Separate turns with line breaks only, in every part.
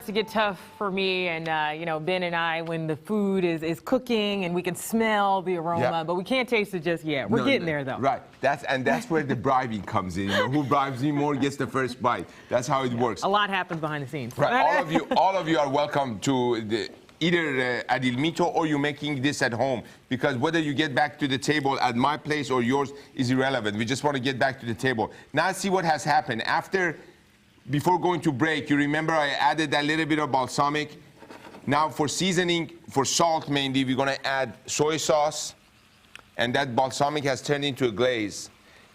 to get tough for me and, you know, Ben and I when the food is cooking and we can smell the aroma, but we can't taste it just yet. We're getting there, though.
Right. That's where the bribing comes in. You know, who bribes me more gets the first bite. That's how it works.
A lot happens behind the scenes.
Right. All of you are welcome to either at Il Mito or you're making this at home, because whether you get back to the table at my place or yours is irrelevant. We just want to get back to the table. Now see what has happened. Before going to break, you remember I added a little bit of balsamic. Now for seasoning, for salt mainly, we're going to add soy sauce, and that balsamic has turned into a glaze.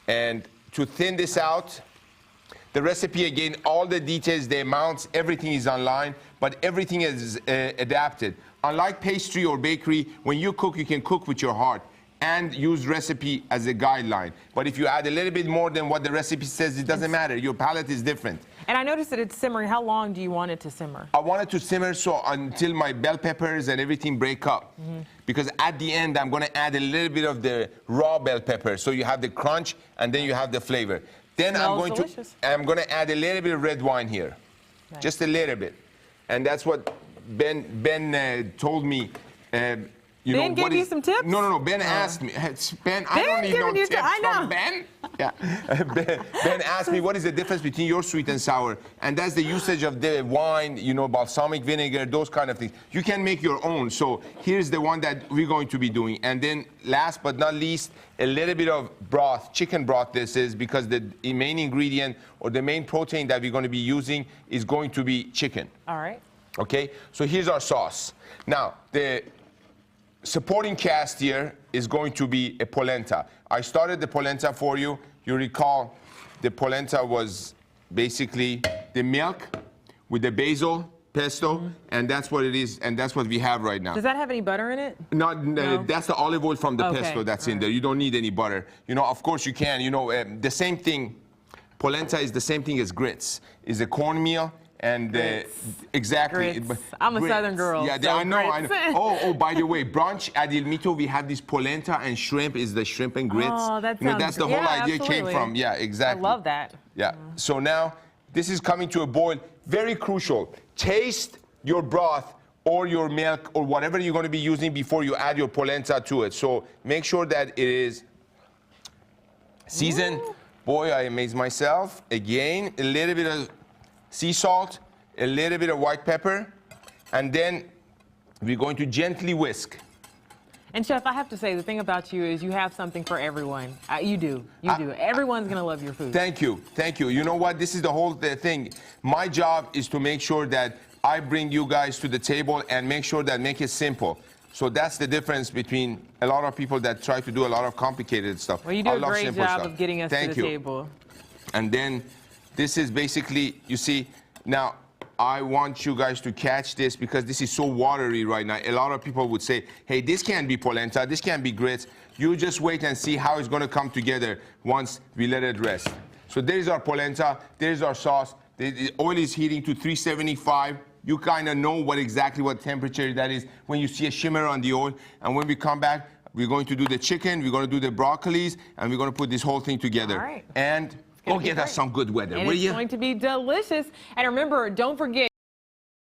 And to thin this out, the recipe, again, all the details, the amounts, everything is online, but everything is adapted. Unlike pastry or bakery, when you cook, you can cook with your heart and use recipe as a guideline. But if you add a little bit more than what the recipe says, it doesn't matter. Your palate is different.
And I noticed that it's simmering. How long do you want it to simmer?
I want it to simmer until my bell peppers and everything break up. Because at the end, I'm going to add a little bit of the raw bell pepper, so you have the crunch and then you have the flavor. Then I'm going to add a little bit of red wine here, just a little bit, and that's what Ben told me.
Ben gave you some tips?
No. Ben asked me. Ben, I don't need no tips from Ben. Yeah. Ben asked me what is the difference between your sweet and sour, and that's the usage of the wine, you know, balsamic vinegar, those kind of things. You can make your own. So here's the one that we're going to be doing, and then last but not least, a little bit of broth, chicken broth. This is because the main ingredient or the main protein that we're going to be using is going to be chicken.
All right.
Okay. So here's our sauce. Now the supporting cast here is going to be a polenta. I started the polenta for you. You recall the polenta was basically the milk with the basil, pesto, and that's what it is, and that's what we have right now.
Does that have any butter in it?
No. That's the olive oil from the pesto that's in there. You don't need any butter. You know, of course you can. You know, the same thing, polenta is the same thing as grits. It's a cornmeal. And exactly.
Grits. I'm a Southern girl.
Yeah,
so
I know. Oh, by the way, brunch at Il Mito, we have this polenta and shrimp. Is the shrimp and grits?
Oh, that sounds
you know, that's the whole idea came from. Yeah, exactly.
I love that.
Yeah. So now this is coming to a boil. Very crucial. Taste your broth or your milk or whatever you're going to be using before you add your polenta to it. So make sure that it is seasoned. Boy, I amaze myself. Again, a little bit of sea salt, a little bit of white pepper, and then we're going to gently whisk.
And Chef, I have to say, the thing about you is you have something for everyone. You do. Everyone's going to love your food.
Thank you. Thank you. You know what? This is the whole thing. My job is to make sure that I bring you guys to the table and make sure that make it simple. So that's the difference between a lot of people that try to do a lot of complicated stuff.
Well, you do a great job of getting us to the table.
And then this is basically, you see, now I want you guys to catch this because this is so watery right now. A lot of people would say, hey, this can't be polenta, this can't be grits. You just wait and see how it's going to come together once we let it rest. So there's our polenta, there's our sauce. The oil is heating to 375. You kind of know exactly what temperature that is when you see a shimmer on the oil. And when we come back, we're going to do the chicken, we're going to do the broccolis, and we're going to put this whole thing together.
All right.
And go get us some good weather, will you?
It's going to be delicious. And remember, don't forget,